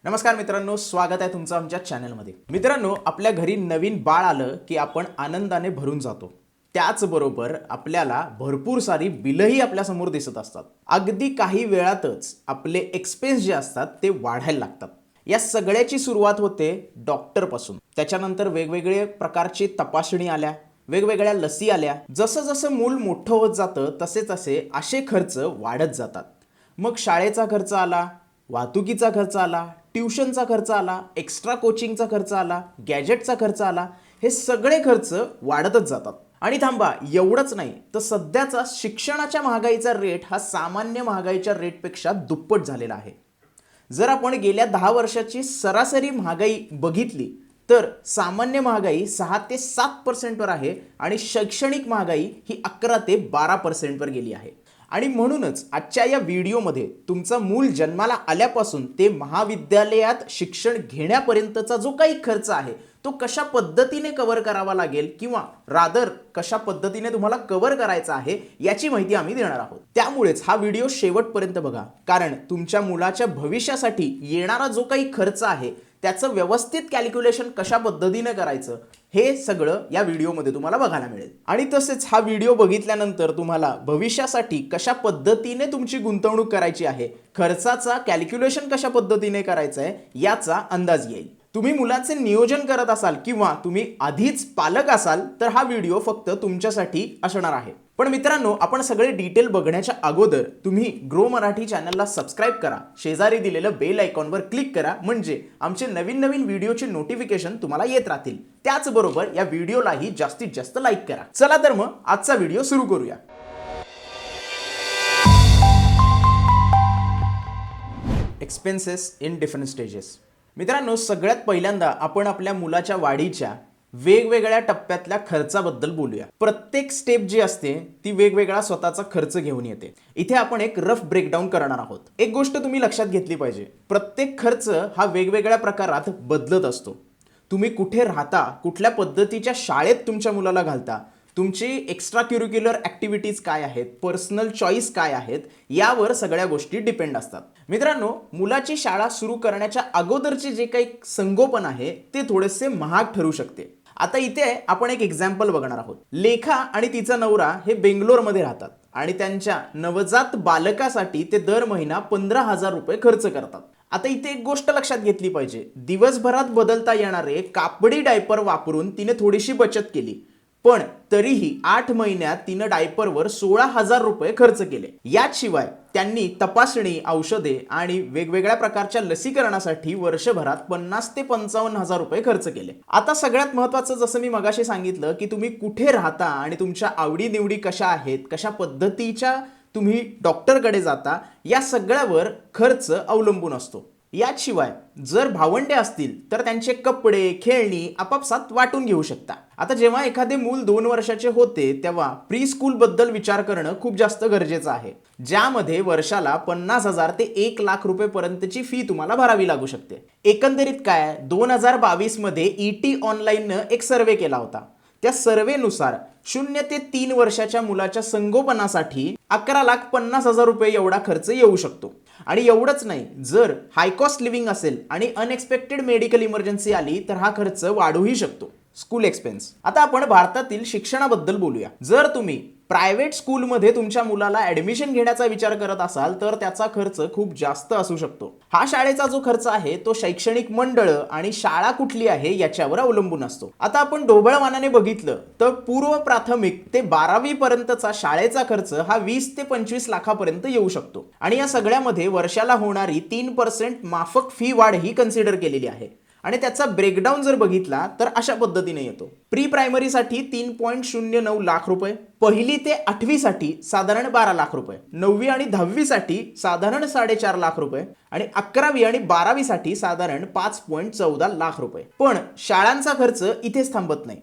नमस्कार मित्रांनो, स्वागत आहे तुमचं आमच्या चॅनलमध्ये. मित्रांनो, आपल्या घरी नवीन बाळ आलं की आपण आनंदाने भरून जातो. त्याचबरोबर आपल्याला भरपूर सारी बिलही आपल्यासमोर दिसत असतात. अगदी काही वेळातच आपले एक्सपेन्स जे असतात ते वाढायला लागतात. या सगळ्याची सुरुवात होते डॉक्टरपासून. त्याच्यानंतर वेगवेगळे प्रकारची तपासणी आल्या, वेगवेगळ्या लसी आल्या. जसं जसं मूल मोठं होत जातं तसे तसे असे खर्च वाढत जातात. मग शाळेचा खर्च आला, वाहतुकीचा खर्च आला, ट्युशनचा खर्च आला, एक्स्ट्रा कोचिंगचा खर्च आला, गॅजेटचा खर्च आला. हे सगळे खर्च वाढतच जातात. आणि थांबा, एवढंच नाही तर सध्याचा शिक्षणाच्या महागाईचा रेट हा सामान्य महागाईच्या रेटपेक्षा दुप्पट झालेला आहे. जर आपण गेल्या 10 वर्षाची सरासरी महागाई बघितली तर सामान्य महागाई 6 ते 7% आहे आणि शैक्षणिक महागाई ही 11 ते 12% गेली आहे. आणि म्हणूनच आजच्या या व्हिडिओमध्ये तुमचं मूल जन्माला आल्यापासून ते महाविद्यालयात शिक्षण घेण्यापर्यंतचा जो काही खर्च आहे तो कशा पद्धतीने कव्हर करावा लागेल किंवा रादर कशा पद्धतीने तुम्हाला कव्हर करायचा आहे याची माहिती आम्ही देणार आहोत. त्यामुळेच हा व्हिडिओ शेवटपर्यंत बघा, कारण तुमच्या मुलाच्या भविष्यासाठी येणारा जो काही खर्च आहे त्याचं व्यवस्थित कॅल्क्युलेशन कशा पद्धतीने करायचं हे सगळं या व्हिडिओमध्ये तुम्हाला बघायला मिळेल. आणि तसेच हा व्हिडिओ बघितल्यानंतर तुम्हाला भविष्यासाठी कशा पद्धतीने तुमची गुंतवणूक करायची आहे, खर्चाचा कॅल्क्युलेशन कशा पद्धतीने करायचं आहे याचा अंदाज येईल. तुम्ही मुलाचे नियोजन करत असाल किंवा तुम्ही आधीच पालक असाल तर हा व्हिडिओ फक्त तुमच्यासाठी असणार आहे. पण मित्रांनो, आपण सगळे डिटेल बघण्याच्या अगोदर तुम्ही ग्रो मराठी चॅनलला सबस्क्राईब करा, शेजारी दिलेलं बेल आयकॉनवर क्लिक करा, म्हणजे आमचे नवीन नवीन व्हिडिओचे नोटिफिकेशन तुम्हाला येत राहतील. त्याचबरोबर या व्हिडिओलाही जास्तीत जास्त लाईक करा. चला तर मग आजचा व्हिडिओ सुरू करूया. Expenses in different stages. मित्रांनो, सगळ्यात पहिल्यांदा आपण आपल्या मुलाच्या वाढीच्या वेगवेगळ्या टप्प्यातल्या खर्चाबद्दल बोलूया. प्रत्येक स्टेप जी असते ती वेगवेगळा स्वतःचा खर्च घेऊन येते. इथे आपण एक रफ ब्रेकडाऊन करणार आहोत. एक गोष्ट तुम्ही लक्षात घेतली पाहिजे, प्रत्येक खर्च हा वेगवेगळ्या प्रकारात बदलत असतो. तुम्ही कुठे राहता, कुठल्या पद्धतीच्या शाळेत तुमच्या मुलाला घालता, तुमची एक्स्ट्रा क्युरिक्युलर ॲक्टिव्हिटीज काय आहेत, पर्सनल चॉईस काय आहेत, यावर सगळ्या गोष्टी डिपेंड असतात. मित्रांनो, मुलाची शाळा सुरू करण्याच्या अगोदरचे जे काही संगोपन आहे ते थोडेसे महाग ठरू शकते. आता इथे आपण एक एक्झाम्पल बघणार आहोत. लेखा आणि तिचा नवरा हे बेंगलोरमध्ये राहतात आणि त्यांच्या नवजात बालकासाठी ते दर महिना 15,000 रुपये खर्च करतात. आता इथे एक गोष्ट लक्षात घेतली पाहिजे, दिवसभरात बदलता येणारे कापडी डायपर वापरून तिने थोडीशी बचत केली, पण तरीही 8 महिन्यात तिनं डायपरवर 16,000 रुपये खर्च केले. याशिवाय त्यांनी तपासणी, औषधे आणि वेगवेगळ्या प्रकारच्या लसीकरणासाठी वर्षभरात 50 ते 55,000 रुपये खर्च केले. आता सगळ्यात महत्त्वाचं, जसं मी मगाशी सांगितलं की तुम्ही कुठे राहता आणि तुमच्या आवडीनिवडी कशा आहेत, कशा पद्धतीच्या तुम्ही डॉक्टरकडे जाता, या सगळ्यावर खर्च अवलंबून असतो. याशिवाय जर भावंडे असतील तर त्यांचे कपडे, खेळणी आपापसात वाटून घेऊ शकता. आता जेव्हा एखादे मूल 2 वर्षाचे होते तेव्हा प्री स्कूल बद्दल विचार करणं खूप जास्त गरजेचं आहे, ज्यामध्ये वर्षाला 50,000 ते 1,00,000 रुपये पर्यंतची फी तुम्हाला भरावी लागू शकते. एकंदरीत काय, 2022 मध्ये ET ऑनलाईननं एक सर्वे केला होता. त्या सर्वेनुसार 0 ते 3 वर्षाच्या मुलाच्या संगोपनासाठी 11,50,000 रुपये एवढा खर्च येऊ शकतो. आणि एवढंच नाही, जर हाय कॉस्ट लिव्हिंग असेल आणि अनएक्सपेक्टेड मेडिकल इमर्जन्सी आली तर हा खर्च वाढूही शकतो. School expense. आता आपण भारतातील शिक्षणाबद्दल बोलूया. जर तुम्ही प्रायव्हेट स्कूलमध्ये तुमच्या मुलाला ॲडमिशन घेण्याचा विचार करत असाल तर त्याचा खर्च खूप जास्त असू शकतो. हा शाळेचा जो खर्च आहे तो शैक्षणिक मंडळ आणि शाळा कुठली आहे याच्यावर अवलंबून असतो. आता आपण ढोबळमानाने बघितलं तर पूर्व प्राथमिक ते 12वी पर्यंतचा शाळेचा खर्च हा 20 ते 25 लाखापर्यंत येऊ शकतो. आणि या सगळ्यामध्ये वर्षाला होणारी 3% माफक फी वाढ ही कन्सिडर केलेली आहे. आणि त्याचा ब्रेकडाऊन जर बघितला तर अशा पद्धतीने येतो. प्री प्रायमरीसाठी 3.09 लाख रुपये, 1ली ते 8वी साठी साधारण 12 लाख रुपये, 9वी आणि 10वी साठी साधारण 4.5 लाख रुपये आणि 11वी आणि 12वी साठी साधारण 5.14 लाख रुपये. पण शाळांचा खर्च इथेच थांबत नाही.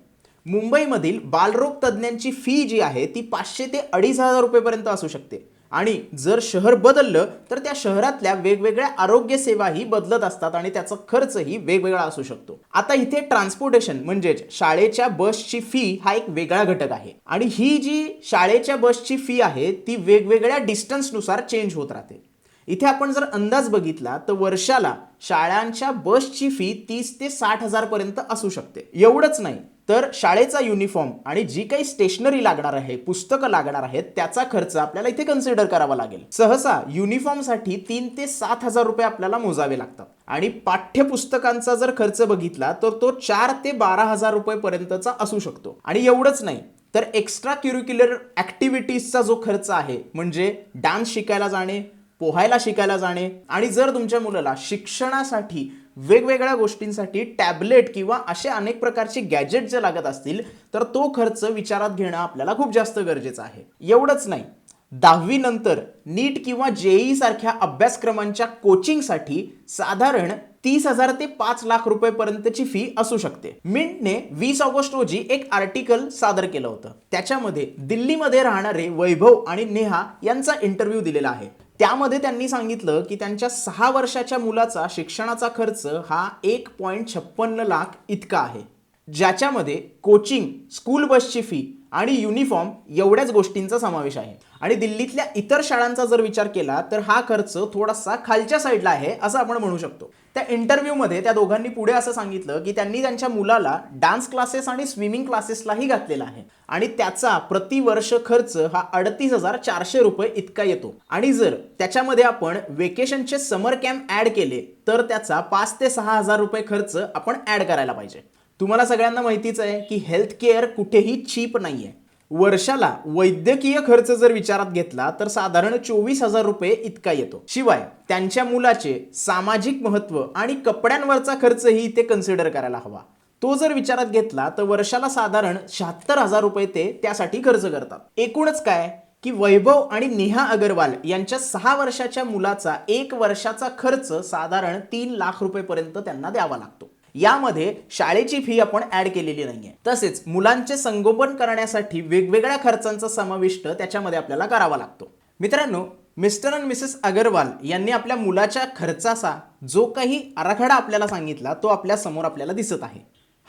मुंबईमधील बालरोग तज्ज्ञांची फी जी आहे ती 500 ते 2,500 रुपयेपर्यंत असू शकते. आणि जर शहर बदललं तर त्या शहरातल्या वेगवेगळ्या आरोग्य सेवाही बदलत असतात आणि त्याचा खर्चही वेगवेगळा असू शकतो. आता इथे ट्रान्सपोर्टेशन म्हणजेच शाळेच्या बसची फी हा एक वेगळा घटक आहे. आणि ही जी शाळेच्या बसची फी आहे ती वेगवेगळ्या डिस्टन्सनुसार चेंज होत राहते. इथे आपण जर अंदाज बघितला तर वर्षाला शाळांच्या बसची फी 30 ते 60,000 पर्यंत असू शकते. एवढंच नाही तर शाळेचा युनिफॉर्म आणि जी काही स्टेशनरी लागणार आहे, पुस्तकं लागणार आहेत, त्याचा खर्च आपल्याला इथे कन्सिडर करावा लागेल. सहसा युनिफॉर्मसाठी 3 ते 7,000 रुपये आपल्याला मोजावे लागतात आणि पाठ्यपुस्तकांचा जर खर्च बघितला तर तो 4 ते 12,000 रुपये पर्यंतचा असू शकतो. आणि एवढंच नाही तर एक्स्ट्रा क्युरिक्युलर ऍक्टिव्हिटीजचा जो खर्च आहे, म्हणजे डान्स शिकायला जाणे, पोहायला शिकायला जाणे, आणि जर तुमच्या मुलाला शिक्षणासाठी वेगवेगळ्या गोष्टींसाठी टॅबलेट किंवा असे अनेक प्रकारचे गॅजेट जे लागत असतील तर तो खर्च विचारात घेणं आपल्याला खूप जास्त गरजेचं आहे. एवढंच नाही, 10वी नंतर नीट किंवा जेईई सारख्या अभ्यासक्रमांच्या कोचिंगसाठी साधारण 30,000 ते 5 लाख रुपये पर्यंतची फी असू शकते. मिंटने 20 ऑगस्ट रोजी एक आर्टिकल सादर केलं होतं. त्याच्यामध्ये दिल्लीमध्ये राहणारे वैभव आणि नेहा यांचा इंटरव्ह्यू दिलेला आहे. त्यामध्ये त्यांनी सांगितलं की त्यांच्या 6 वर्षाच्या मुलाचा शिक्षणाचा खर्च हा 1.56 लाख इतका आहे, ज्याच्यामध्ये कोचिंग, स्कूल बसची फी आणि युनिफॉर्म एवढ्याच गोष्टींचा समावेश आहे. आणि दिल्लीतल्या इतर शाळांचा जर विचार केला तर हा खर्च थोडासा खालच्या साईडला आहे असं आपण म्हणू शकतो. त्या इंटरव्ह्यूमध्ये त्या दोघांनी पुढे असं सांगितलं की त्यांनी त्यांच्या मुलाला डान्स क्लासेस आणि स्विमिंग क्लासेसलाही घातलेला आहे आणि त्याचा प्रतिवर्ष खर्च हा 38,400 रुपये इतका येतो. आणि जर त्याच्यामध्ये आपण वेकेशनचे समर कॅम्प ऍड केले तर त्याचा 5 ते 6,000 रुपये खर्च आपण ऍड करायला पाहिजे. तुम्हाला सगळ्यांना माहितीच आहे की हेल्थ केअर कुठेही चीप नाहीये. वर्षाला वैद्यकीय खर्च जर विचारात घेतला तर साधारण 24,000 रुपये इतका येतो. शिवाय त्यांच्या मुलाचे सामाजिक महत्त्व आणि कपड्यांवरचा खर्चही इथे कन्सिडर करायला हवा. तो जर विचारात घेतला तर वर्षाला साधारण 76,000 रुपये ते त्यासाठी खर्च करतात. एकूणच काय की वैभव आणि नेहा अगरवाल यांच्या 6 वर्षाच्या मुलाचा 1 वर्षाचा खर्च साधारण 3 लाख रुपये पर्यंत त्यांना द्यावा लागतो. यामध्ये शाळेची फी आपण ऍड केलेली नाहीये. तसेच मुलांचे संगोपन करण्यासाठी वेगवेगळ्या खर्चांचा समाविष्ट त्याच्यामध्ये आपल्याला करावा लागतो. मित्रांनो, मिस्टर आणि मिसेस अगरवाल यांनी आपल्या मुलाच्या खर्चाचा जो काही आराखडा आपल्याला सांगितला तो आपल्या समोर आपल्याला दिसत आहे.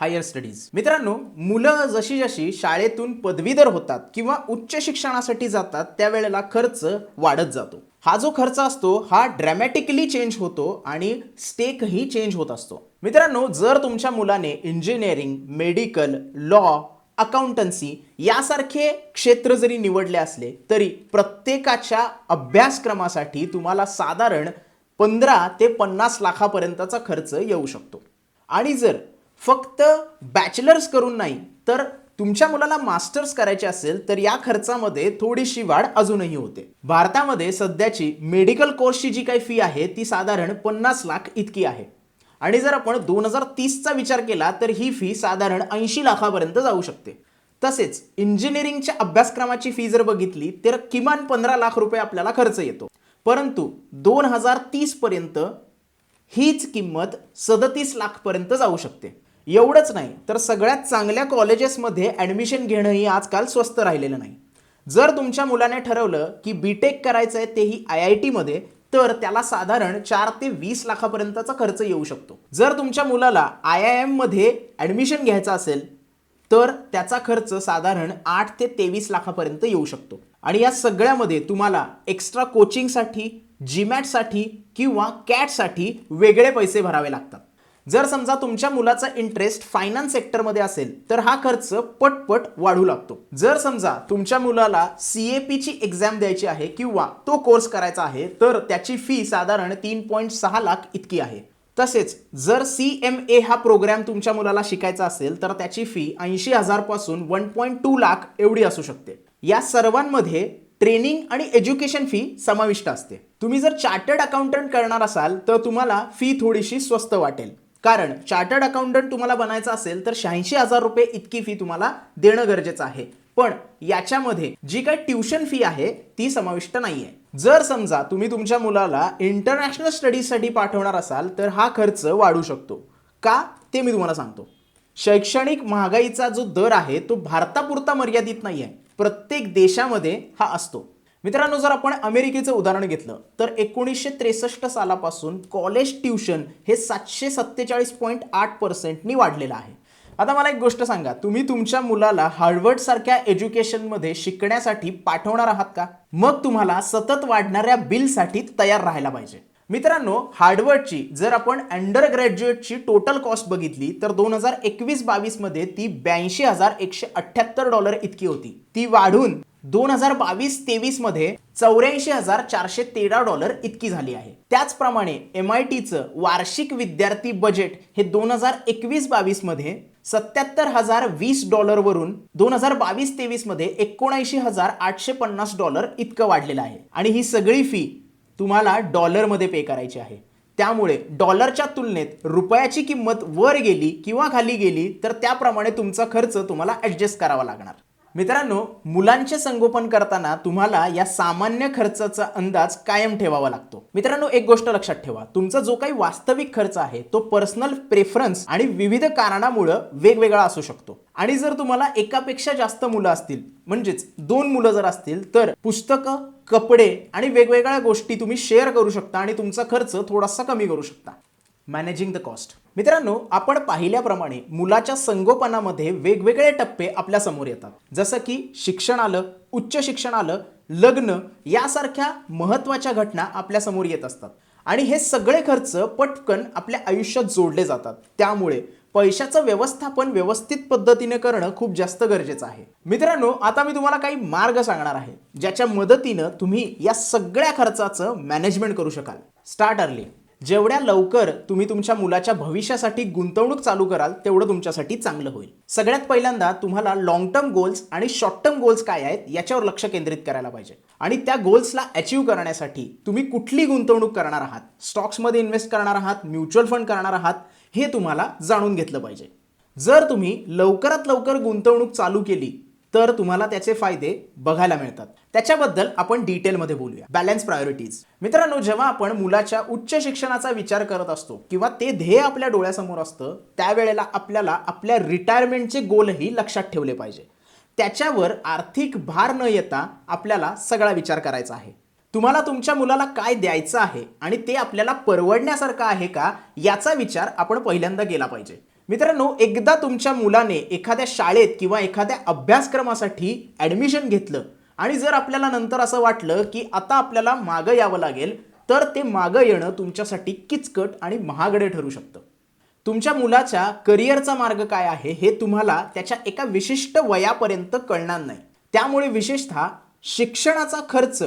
Higher studies. मित्रांनो, मुलं जशी जशी शाळेतून पदवीधर होतात किंवा उच्च शिक्षणासाठी जातात त्यावेळेला खर्च वाढत जातो. हा जो खर्च असतो हा ड्रॅमॅटिकली चेंज होतो आणि स्टेकही चेंज होत असतो. मित्रांनो, जर तुमच्या मुलाने इंजिनिअरिंग, मेडिकल, लॉ, अकाउंटन्सी यासारखे क्षेत्र जरी निवडले असले तरी प्रत्येकाच्या अभ्यासक्रमासाठी तुम्हाला साधारण 15 ते 50 लाखापर्यंतचा खर्च येऊ शकतो. आणि जर फक्त बॅचलर्स करून नाही तर तुमच्या मुलाला मास्टर्स करायचे असेल तर या खर्चामध्ये थोडीशी वाढ अजूनही होते. भारतामध्ये सध्याची मेडिकल कोर्सची जी काही फी आहे ती साधारण 50 लाख इतकी आहे आणि जर आपण 2030चा विचार केला तर ही फी साधारण 80 लाखापर्यंत जाऊ शकते. तसेच इंजिनिअरिंगच्या अभ्यासक्रमाची फी जर बघितली तर किमान 15 लाख रुपये आपल्याला खर्च येतो, परंतु 2030 पर्यंत हीच किंमत 37 लाख पर्यंत जाऊ शकते. एवढंच नाही तर सगळ्यात चांगल्या कॉलेजेसमध्ये ॲडमिशन घेणंही आजकाल स्वस्त राहिलेलं नाही. जर तुमच्या मुलाने ठरवलं की बीटेक करायचं आहे तेही IIT मध्ये तर त्याला साधारण 4 ते 20 लाखापर्यंतचा खर्च येऊ शकतो. जर तुमच्या मुलाला IIM मध्ये ॲडमिशन घ्यायचं असेल तर त्याचा खर्च साधारण 8 ते 23 लाखापर्यंत येऊ शकतो. आणि या सगळ्यामध्ये तुम्हाला एक्स्ट्रा कोचिंगसाठी, जीमॅटसाठी किंवा कॅटसाठी वेगळे पैसे भरावे लागतात. जर समजा तुमच्या मुलाचा इंटरेस्ट फायनान्स सेक्टरमध्ये असेल तर हा खर्च पटपट वाढू लागतो. जर समजा तुमच्या मुलाला CAP ची एक्झाम द्यायची आहे किंवा तो कोर्स करायचा आहे तर त्याची फी साधारण 3.6 लाख इतकी आहे. तसेच जर CMA हा प्रोग्राम तुमच्या मुलाला शिकायचा असेल तर त्याची फी 80,000 पासून 1.2 लाख एवढी असू शकते. या सर्वांमध्ये ट्रेनिंग आणि एज्युकेशन फी समाविष्ट असते. तुम्ही जर चार्टर्ड अकाउंटंट करणार असाल तर तुम्हाला फी थोडीशी स्वस्त वाटेल, कारण चार्टर्ड अकाउंटंट तुम्हाला बनायचं असेल तर 86,000 रुपये इतकी फी तुम्हाला देणं गरजेचं आहे. पण याच्यामध्ये जी काही ट्युशन फी आहे ती समाविष्ट नाहीये. जर समजा तुम्ही तुमच्या मुलाला इंटरनॅशनल स्टडीजसाठी पाठवणार असाल तर हा खर्च वाढू शकतो. का ते मी तुम्हाला सांगतो. शैक्षणिक महागाईचा जो दर आहे तो भारतापुरता मर्यादित नाही आहे, प्रत्येक देशामध्ये हा असतो. मित्रांनो, जर आपण अमेरिकेचं उदाहरण घेतलं तर 1963 सालापासून कॉलेज ट्युशन हे 747.8% वाढलेलं आहे. आता मला एक गोष्ट सांगा, तुम्ही तुमच्या मुलाला हार्वर्ड सारख्या एज्युकेशनमध्ये शिकण्यासाठी पाठवणार आहात का? मग तुम्हाला सतत वाढणाऱ्या बिलसाठी तयार राहायला पाहिजे. मित्रांनो, हार्वर्डची जर आपण अंडर ग्रॅज्युएटची टोटल कॉस्ट बघितली तर 2021-22 मध्ये ती $82,178 इतकी होती. ती वाढून 2022-23 मध्ये $84,413 इतकी झाली आहे. त्याचप्रमाणे MITचं वार्षिक विद्यार्थी बजेट हे 2021-22 मध्ये $77,020 वरून 2022-23 मध्ये $79,850 इतकं वाढलेलं आहे. आणि ही सगळी फी तुम्हाला डॉलरमध्ये पे करायची आहे. त्यामुळे डॉलरच्या तुलनेत रुपयाची किंमत वर गेली किंवा खाली गेली तर त्याप्रमाणे तुमचा खर्च तुम्हाला ॲडजस्ट करावा लागणार. मित्रांनो, मुलांचे संगोपन करताना तुम्हाला या सामान्य खर्चाचा अंदाज कायम ठेवावा लागतो. मित्रांनो, एक गोष्ट लक्षात ठेवा, तुमचा जो काही वास्तविक खर्च आहे तो पर्सनल प्रेफरन्स आणि विविध कारणामुळे वेगवेगळा असू शकतो. आणि जर तुम्हाला एकापेक्षा जास्त मुलं असतील, म्हणजेच 2 मुलं जर असतील, तर पुस्तकं, कपडे आणि वेगवेगळ्या गोष्टी तुम्ही शेअर करू शकता आणि तुमचा खर्च थोडासा कमी करू शकता. Managing the cost. मित्रांनो, आपण पाहिल्याप्रमाणे मुलाच्या संगोपनामध्ये वेगवेगळे टप्पे आपल्या समोर येतात. जसं की शिक्षण आलं, उच्च शिक्षण आलं, लग्न यासारख्या महत्त्वाच्या घटना आपल्या समोर येत असतात. आणि हे सगळे खर्च पटकन आपल्या आयुष्यात जोडले जातात. त्यामुळे पैशाचं व्यवस्थापन व्यवस्थित पद्धतीने करणं खूप जास्त गरजेचं आहे. मित्रांनो, आता मी तुम्हाला काही मार्ग सांगणार आहे ज्याच्या मदतीनं तुम्ही या सगळ्या खर्चाचं मॅनेजमेंट करू शकाल. Start early. जेवढ्या लवकर तुम्ही तुमच्या मुलाच्या भविष्यासाठी गुंतवणूक चालू कराल तेवढं तुमच्यासाठी चांगलं होईल. सगळ्यात पहिल्यांदा तुम्हाला लॉंग टर्म गोल्स आणि शॉर्ट टर्म गोल्स काय आहेत याच्यावर लक्ष केंद्रित करायला पाहिजे. आणि त्या गोल्सला अचीव करण्यासाठी तुम्ही कुठली गुंतवणूक करणार आहात, स्टॉक्समध्ये इन्व्हेस्ट करणार आहात, म्युच्युअल फंड करणार आहात, हे तुम्हाला जाणून घेतलं पाहिजे. जर तुम्ही लवकरात लवकर गुंतवणूक चालू केली तर तुम्हाला त्याचे फायदे बघायला मिळतात. त्याच्याबद्दल आपण डिटेलमध्ये बोलूया. Balance priorities. मित्रांनो, जेव्हा आपण मुलाच्या उच्च शिक्षणाचा विचार करत असतो किंवा ते ध्येय आपल्या डोळ्यासमोर असतं त्यावेळेला आपल्याला आपल्या रिटायरमेंटचे गोलही लक्षात ठेवले पाहिजे. त्याच्यावर आर्थिक भार न येता आपल्याला सगळा विचार करायचा आहे. तुम्हाला तुमच्या मुलाला काय द्यायचं आहे आणि ते आपल्याला परवडण्यासारखं आहे का याचा विचार आपण पहिल्यांदा केला पाहिजे. मित्रांनो, एकदा तुमच्या मुलाने एखाद्या शाळेत किंवा एखाद्या अभ्यासक्रमासाठी ॲडमिशन घेतलं आणि जर आपल्याला नंतर असं वाटलं की आता आपल्याला मागं यावं लागेल तर ते मागं येणं तुमच्यासाठी किचकट आणि महागडे ठरू शकतं. तुमच्या मुलाच्या करिअरचा मार्ग काय आहे हे तुम्हाला त्याच्या एका विशिष्ट वयापर्यंत कळणार नाही. त्यामुळे विशेषतः शिक्षणाचा खर्च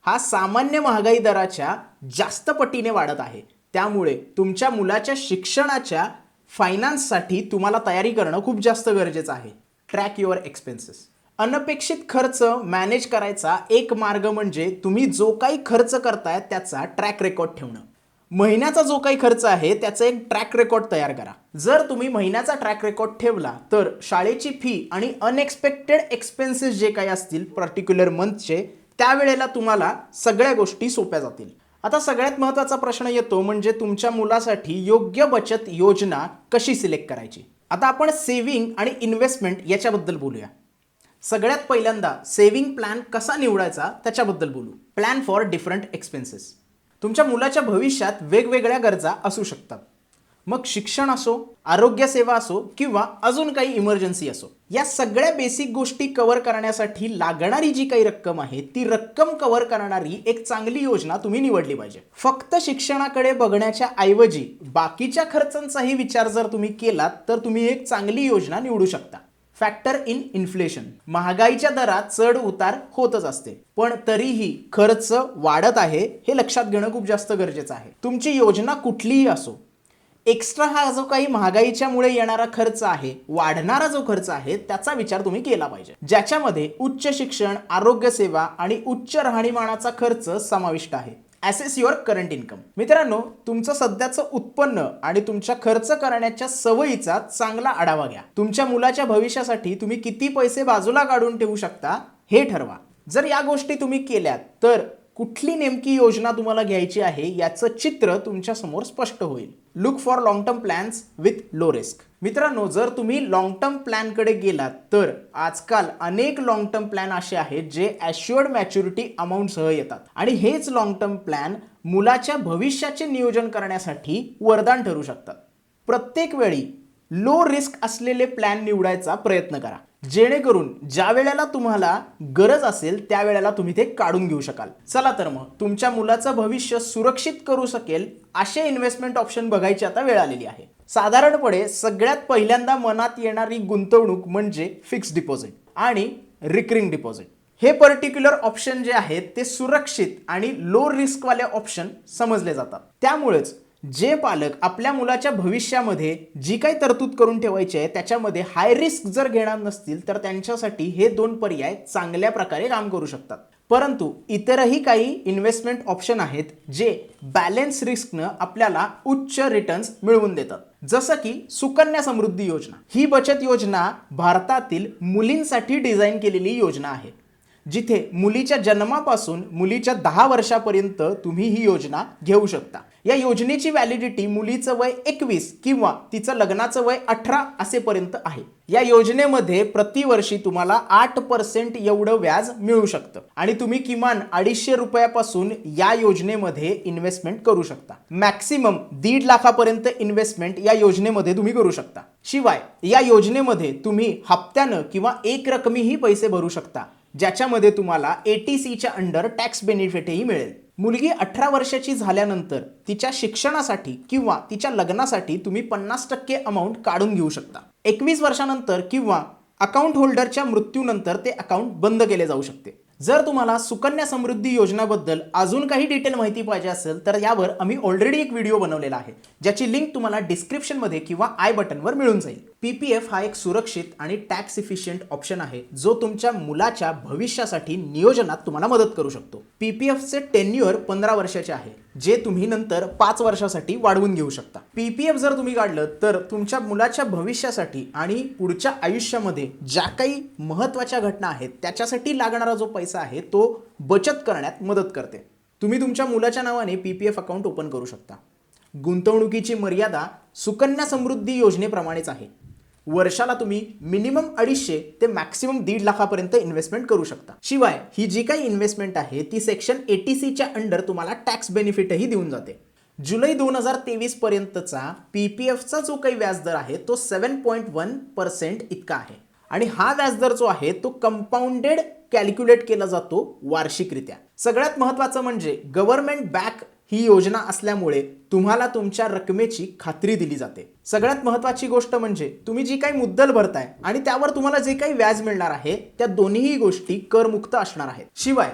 हा सामान्य महागाई दराच्या जास्त पटीने वाढत आहे. त्यामुळे तुमच्या मुलाच्या शिक्षणाच्या फायनान्ससाठी तुम्हाला तयारी करणं खूप जास्त गरजेचं आहे. Track your expenses. अनपेक्षित खर्च मॅनेज करायचा एक मार्ग म्हणजे तुम्ही जो काही खर्च करताय त्याचा ट्रॅक रेकॉर्ड ठेवणं. महिन्याचा जो काही खर्च आहे त्याचा एक ट्रॅक रेकॉर्ड तयार करा. जर तुम्ही महिन्याचा ट्रॅक रेकॉर्ड ठेवला तर शाळेची फी आणि अनएक्सपेक्टेड एक्सपेन्सेस जे काही असतील पर्टिक्युलर मंथचे त्यावेळेला तुम्हाला सगळ्या गोष्टी सोप्या जातील. आता सगळ्यात महत्त्वाचा प्रश्न येतो म्हणजे तुमच्या मुलासाठी योग्य बचत योजना कशी सिलेक्ट करायची. आता आपण सेव्हिंग आणि इन्व्हेस्टमेंट याच्याबद्दल बोलूया. सगळ्यात पहिल्यांदा सेव्हिंग प्लॅन कसा निवडायचा त्याच्याबद्दल बोलू. Plan for different expenses. तुमच्या मुलाच्या भविष्यात वेगवेगळ्या गरजा असू शकतात. मग शिक्षण असो, आरोग्य सेवा असो किंवा अजून काही इमर्जन्सी असो, या सगळ्या बेसिक गोष्टी कव्हर करण्यासाठी लागणारी जी काही रक्कम आहे ती रक्कम कव्हर करणारी एक चांगली योजना तुम्ही निवडली पाहिजे. फक्त शिक्षणाकडे बघण्याच्या ऐवजी बाकीच्या खर्चांचाही विचार जर तुम्ही केलात तर तुम्ही एक चांगली योजना निवडू शकता. Factor in inflation. महागाईच्या दरात चढ उतार होतच असते, पण तरीही खर्च वाढत आहे हे लक्षात घेणं खूप जास्त गरजेचं आहे. तुमची योजना कुठलीही असो, एक्स्ट्रा हा जो काही महागाईच्यामुळे येणारा खर्च आहे, वाढणारा जो खर्च आहे त्याचा विचार तुम्ही केला पाहिजे, ज्याच्यामध्ये उच्च शिक्षण, आरोग्य सेवा आणि उच्च राहणीमानाचा खर्च समाविष्ट आहे. Assess your current income. मित्रांनो, तुमचं सध्याचं उत्पन्न आणि तुमच्या खर्च करण्याच्या सवयीचा चांगला आढावा घ्या. तुमच्या मुलाच्या भविष्यासाठी तुम्ही किती पैसे बाजूला काढून ठेवू शकता हे ठरवा. जर या गोष्टी तुम्ही केल्यात तर कुठली नेमकी योजना तुम्हाला घ्यायची आहे याचं चित्र तुमच्या समोर स्पष्ट होईल. Look for long term plans with low risk. मित्रांनो, जर तुम्ही लॉंग टर्म प्लॅनकडे गेलात तर आजकाल अनेक लॉंग टर्म प्लॅन असे आहेत जे ॲश्युअर्ड मॅच्युरिटी अमाऊंटसह येतात आणि हेच लॉंग टर्म प्लॅन मुलाच्या भविष्याचे नियोजन करण्यासाठी वरदान ठरू शकतात. प्रत्येक वेळी लो रिस्क असलेले प्लॅन निवडायचा प्रयत्न करा, जेणेकरून ज्या वेळेला तुम्हाला गरज असेल त्यावेळेला तुम्ही ते काढून घेऊ शकाल. चला तर मग तुमच्या मुलाचं भविष्य सुरक्षित करू शकेल असे इन्व्हेस्टमेंट ऑप्शन बघायची आता वेळ आलेली आहे. साधारणपणे सगळ्यात पहिल्यांदा मनात येणारी गुंतवणूक म्हणजे फिक्स डिपॉझिट आणि रिकरिंग डिपॉझिट. हे पर्टिक्युलर ऑप्शन जे आहेत ते सुरक्षित आणि लो रिस्कवाले ऑप्शन समजले जातात. त्यामुळेच जे पालक आपल्या मुलाच्या भविष्यामध्ये जी काही तरतूद करून ठेवायची आहे त्याच्यामध्ये हाय रिस्क जर घेणार नसतील तर त्यांच्यासाठी हे दोन पर्याय चांगल्या प्रकारे काम करू शकतात. परंतु इतरही काही इन्व्हेस्टमेंट ऑप्शन आहेत जे बॅलन्स रिस्कनं आपल्याला उच्च रिटर्न्स मिळवून देतात. जसं की सुकन्या समृद्धी योजना. ही बचत योजना भारतातील मुलींसाठी डिझाईन केलेली योजना आहे, जिथे मुलीच्या जन्मापासून मुलीच्या 10 वर्षापर्यंत तुम्ही ही योजना घेऊ शकता. या योजनेची व्हॅलिडिटी मुलीचं वय 21 किंवा तिचं लग्नाचं वय 18 असेपर्यंत आहे. या योजनेमध्ये प्रतिवर्षी तुम्हाला 8% एवढं व्याज मिळू शकतं आणि तुम्ही किमान 250 रुपयापासून या योजनेमध्ये इन्व्हेस्टमेंट करू शकता. मॅक्सिमम 1.5 लाखापर्यंत इन्व्हेस्टमेंट या योजनेमध्ये तुम्ही करू शकता. शिवाय या योजनेमध्ये तुम्ही हप्त्यानं किंवा एक रकमीही पैसे भरू शकता, ज्याच्यामध्ये तुम्हाला ATCच्या अंडर टॅक्स बेनिफिटही मिळेल. मुलगी 18 वर्षाची झाल्यानंतर तिच्या शिक्षणासाठी किंवा तिच्या लग्नासाठी तुम्ही 50% अमाऊंट काढून घेऊ शकता. 21 वर्षानंतर किंवा अकाउंट होल्डरच्या मृत्यूनंतर ते अकाउंट बंद केले जाऊ शकते. जर तुम्हाला सुकन्या समृद्धी योजनाबद्दल अजून काही डिटेल माहिती पाहिजे असेल तर यावर आम्ही ऑलरेडी एक व्हिडिओ बनवलेला आहे, ज्याची लिंक तुम्हाला डिस्क्रिप्शनमध्ये किंवा आय बटनवर मिळून जाईल. PPF हा एक सुरक्षित आणि टॅक्स इफिशियंट ऑप्शन आहे जो तुमच्या मुलाच्या भविष्यासाठी नियोजनात तुम्हाला मदत करू शकतो. PPFचे टेन्युअर 15 वर्षाचे आहे, जे तुम्ही नंतर 5 वर्षासाठी वाढवून घेऊ शकता. PPF जर तुम्ही काढलं तर तुमच्या मुलाच्या भविष्यासाठी आणि पुढच्या आयुष्यामध्ये ज्या काही महत्त्वाच्या घटना आहेत त्याच्यासाठी लागणारा जो पैसा आहे तो बचत करण्यात मदत करते. तुम्ही तुमच्या मुलाच्या नावाने PPF अकाउंट ओपन करू शकता. गुंतवणुकीची मर्यादा सुकन्या समृद्धी योजनेप्रमाणेच आहे. वर्षाला तुम्ही मिनिमम 250 ते मॅक्सिमम 1.5 लाखापर्यंत इन्व्हेस्टमेंट करू शकता. शिवाय ही जी काही इन्व्हेस्टमेंट आहे ती सेक्शन 80Cच्या अंडर तुम्हाला टॅक्स बेनिफिटही देऊन जाते. जुलै 2023 पर्यंतचा PPFचा जो काही व्याजदर आहे तो 7.1% इतका आहे आणि हा व्याजदर जो आहे तो कंपाऊंडेड कॅल्क्युलेट केला जातो वार्षिकरित्या. सगळ्यात महत्त्वाचं म्हणजे गव्हर्नमेंट बॅक ही योजना असल्यामुळे तुम्हाला तुमच्या रकमेची खात्री दिली जाते. सगळ्यात महत्त्वाची गोष्ट म्हणजे तुम्ही जी काही मुद्दल भरताय आणि त्यावर तुम्हाला जे काही व्याज मिळणार आहे त्या दोन्हीही गोष्टी करमुक्त असणार आहेत. शिवाय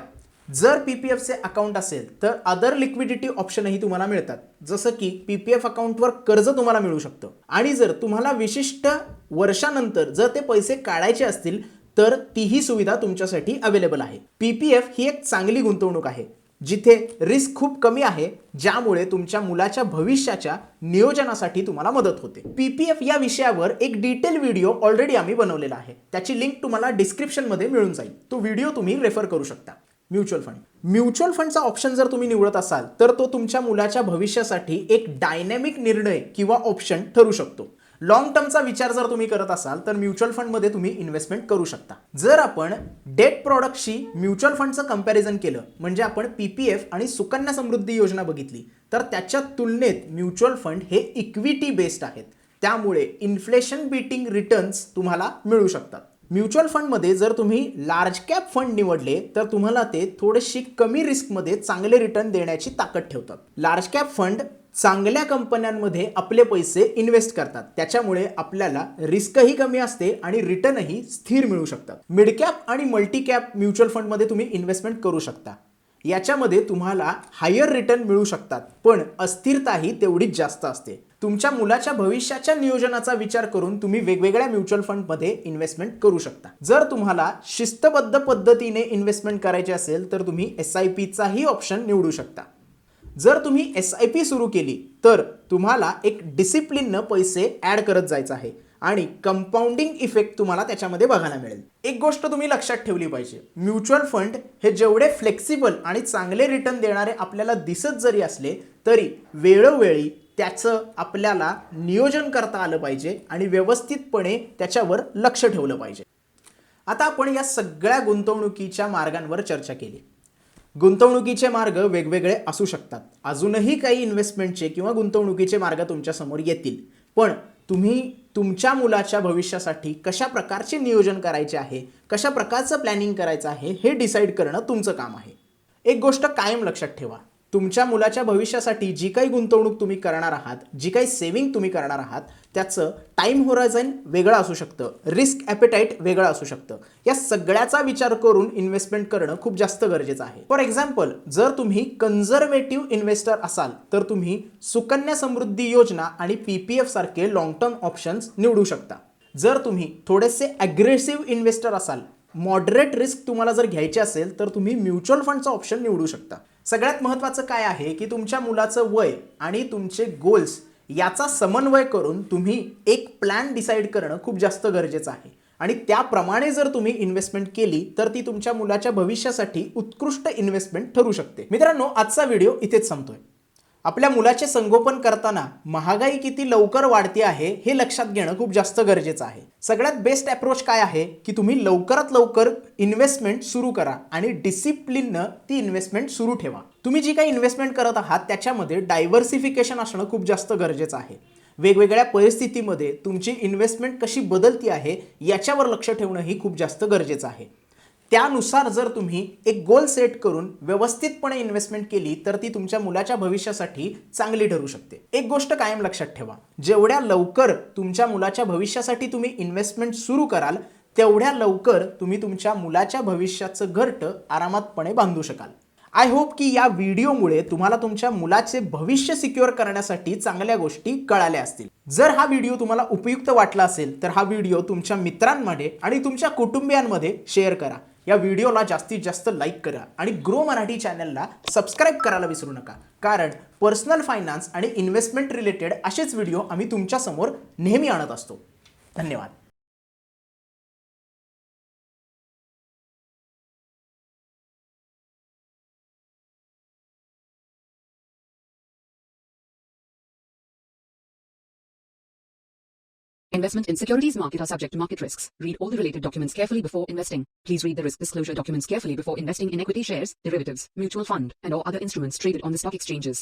जर PPFचे अकाउंट असेल तर अदर लिक्विडिटी ऑप्शनही तुम्हाला मिळतात, जसं की PPF अकाउंटवर कर्ज तुम्हाला मिळू शकतं आणि जर तुम्हाला विशिष्ट वर्षानंतर जर ते पैसे काढायचे असतील तर तीही सुविधा तुमच्यासाठी अवेलेबल आहे. PPF ही एक चांगली गुंतवणूक आहे जिथे रिस्क खूप कमी आहे, ज्यामुळे तुमच्या मुलाच्या भविष्याच्या नियोजनासाठी तुम्हाला मदत होते. PPF या विषयावर एक डिटेल व्हिडिओ ऑलरेडी आम्ही बनवलेला आहे, त्याची लिंक तुम्हाला डिस्क्रिप्शनमध्ये मिळून जाईल. तो व्हिडिओ तुम्ही रेफर करू शकता. म्युच्युअल फंडचा ऑप्शन जर तुम्ही निवडत असाल तर तो तुमच्या मुलाच्या भविष्यासाठी एक डायनॅमिक निर्णय किंवा ऑप्शन ठरू शकतो. लॉंग टर्मचा विचार जर तुम्ही करत असाल तर म्युच्युअल फंडमध्ये तुम्ही इन्व्हेस्टमेंट करू शकता. जर आपण डेट प्रॉडक्टशी म्युच्युअल फंडचं कंपॅरिझन केलं, म्हणजे आपण PPF आणि सुकन्या समृद्धी योजना बघितली, तर त्याच्या तुलनेत म्युच्युअल फंड हे इक्विटी बेस्ड आहेत. त्यामुळे इन्फ्लेशन बीटिंग रिटर्न्स तुम्हाला मिळू शकतात. म्युच्युअल फंडमध्ये जर तुम्ही लार्ज कॅप फंड निवडले तर तुम्हाला ते थोडेशी कमी रिस्कमध्ये चांगले रिटर्न देण्याची ताकद ठेवतात. लार्ज कॅप फंड चांगल्या कंपन्यांमध्ये आपले पैसे इन्व्हेस्ट करतात, त्याच्यामुळे आपल्याला रिस्कही कमी असते आणि रिटर्नही स्थिर मिळू शकतात. मिड कॅप आणि मल्टी कॅप म्युच्युअल फंडमध्ये तुम्ही इन्व्हेस्टमेंट करू शकता. याच्यामध्ये तुम्हाला हायर रिटर्न मिळू शकतात, पण अस्थिरताही तेवढीच जास्त असते. तुमच्या मुलाच्या भविष्याच्या नियोजनाचा विचार करून तुम्ही वेगवेगळ्या म्युच्युअल फंडमध्ये इन्व्हेस्टमेंट करू शकता. जर तुम्हाला शिस्तबद्ध पद्धतीने इन्व्हेस्टमेंट करायचे असेल तर तुम्ही SIPचाही ऑप्शन निवडू शकता. जर तुम्ही SIP सुरू केली तर तुम्हाला एक डिसिप्लिननं पैसे ॲड करत जायचं आहे आणि कंपाऊंडिंग इफेक्ट तुम्हाला त्याच्यामध्ये बघायला मिळेल. एक गोष्ट तुम्ही लक्षात ठेवली पाहिजे, म्युच्युअल फंड हे जेवढे फ्लेक्सिबल आणि चांगले रिटर्न देणारे आपल्याला दिसत जरी असले तरी वेळोवेळी त्याचं आपल्याला नियोजन करता आलं पाहिजे आणि व्यवस्थितपणे त्याच्यावर लक्ष ठेवलं पाहिजे. आता आपण या सगळ्या गुंतवणुकीच्या मार्गांवर चर्चा केली. गुंतवणुकीचे मार्ग वेगवेगळे असू शकतात. अजूनही काही इन्व्हेस्टमेंटचे किंवा गुंतवणुकीचे मार्ग तुमच्या समोर येतील, पण तुम्ही तुमच्या मुलाच्या भविष्यासाठी कशा प्रकारचे नियोजन करायचे आहे, कशा प्रकारचं प्लॅनिंग करायचं आहे हे डिसाईड करणं तुमचं काम आहे. एक गोष्ट कायम लक्षात ठेवा, तुमच्या मुलाच्या भविष्यासाठी जी काही गुंतवणूक तुम्ही करणार आहात, जी काही सेव्हिंग तुम्ही करणार आहात, त्याचं टाईम होरायझन वेगळं असू शकतं, रिस्क ॲपेटाईट वेगळं असू शकतं. या सगळ्याचा विचार करून इन्व्हेस्टमेंट करणं खूप जास्त गरजेचं आहे. फॉर एक्झाम्पल, जर तुम्ही कन्झर्वेटिव्ह इन्व्हेस्टर असाल तर तुम्ही सुकन्या समृद्धी योजना आणि PPF सारखे लॉंग टर्म ऑप्शन्स निवडू शकता. जर तुम्ही थोडेसे ॲग्रेसिव्ह इन्व्हेस्टर असाल, मॉडरेट रिस्क तुम्हाला जर घ्यायची असेल तर तुम्ही म्युच्युअल फंडचा ऑप्शन निवडू शकता. सगळ्यात महत्त्वाचं काय आहे की तुमच्या मुलाचं वय आणि तुमचे गोल्स याचा समन्वय करून तुम्ही एक प्लॅन डिसाईड करणं खूप जास्त गरजेचं आहे आणि त्याप्रमाणे जर तुम्ही इन्व्हेस्टमेंट केली तर ती तुमच्या मुलाच्या भविष्यासाठी उत्कृष्ट इन्व्हेस्टमेंट ठरू शकते. मित्रांनो, आजचा व्हिडिओ इथेच संपतोय. आपल्या मुलाचे संगोपन करताना महागाई किती लवकर वाढते आहे हे लक्षात घेणं खूप जास्त गरजेचं आहे. सगळ्यात बेस्ट अप्रोच काय आहे की तुम्ही लवकरात लवकर इन्व्हेस्टमेंट सुरू करा आणि डिसिप्लिननं ती इन्व्हेस्टमेंट सुरू ठेवा. तुम्ही जी काही इन्व्हेस्टमेंट करत आहात त्याच्यामध्ये डायव्हर्सिफिकेशन असणं खूप जास्त गरजेचं आहे. वेगवेगळ्या परिस्थितीमध्ये तुमची इन्व्हेस्टमेंट कशी बदलती आहे याच्यावर लक्ष ठेवणंही खूप जास्त गरजेचं आहे. त्यानुसार जर तुम्ही एक गोल सेट करून व्यवस्थितपणे इन्व्हेस्टमेंट केली तर ती तुमच्या मुलाच्या भविष्यासाठी चांगली ठरू शकते. एक गोष्ट कायम लक्षात ठेवा, जेवढ्या लवकर तुमच्या मुलाच्या भविष्यासाठी तुम्ही इन्व्हेस्टमेंट सुरू कराल तेवढ्या लवकर तुम्ही तुमच्या मुलाच्या भविष्याचं घरटं आरामातपणे बांधू शकाल. आय होप की या व्हिडिओमुळे तुम्हाला तुमच्या मुलाचे भविष्य सिक्युअर करण्यासाठी चांगल्या गोष्टी कळाल्या असतील. जर हा व्हिडिओ तुम्हाला उपयुक्त वाटला असेल तर हा व्हिडिओ तुमच्या मित्रांमध्ये आणि तुमच्या कुटुंबियांमध्ये शेअर करा. या व्हिडिओला जास्तीत जास्त लाईक करा आणि ग्रो मराठी चॅनलला सबस्क्राईब करायला विसरू नका, कारण पर्सनल फायनान्स आणि इन्व्हेस्टमेंट रिलेटेड असेच व्हिडिओ आम्ही तुमच्यासमोर नेहमी आणत असतो. धन्यवाद. Investment in securities market are subject to market risks. Read all the related documents carefully before investing. Please read the risk disclosure documents carefully before investing in equity shares, derivatives, mutual fund, and or other instruments traded on the stock exchanges.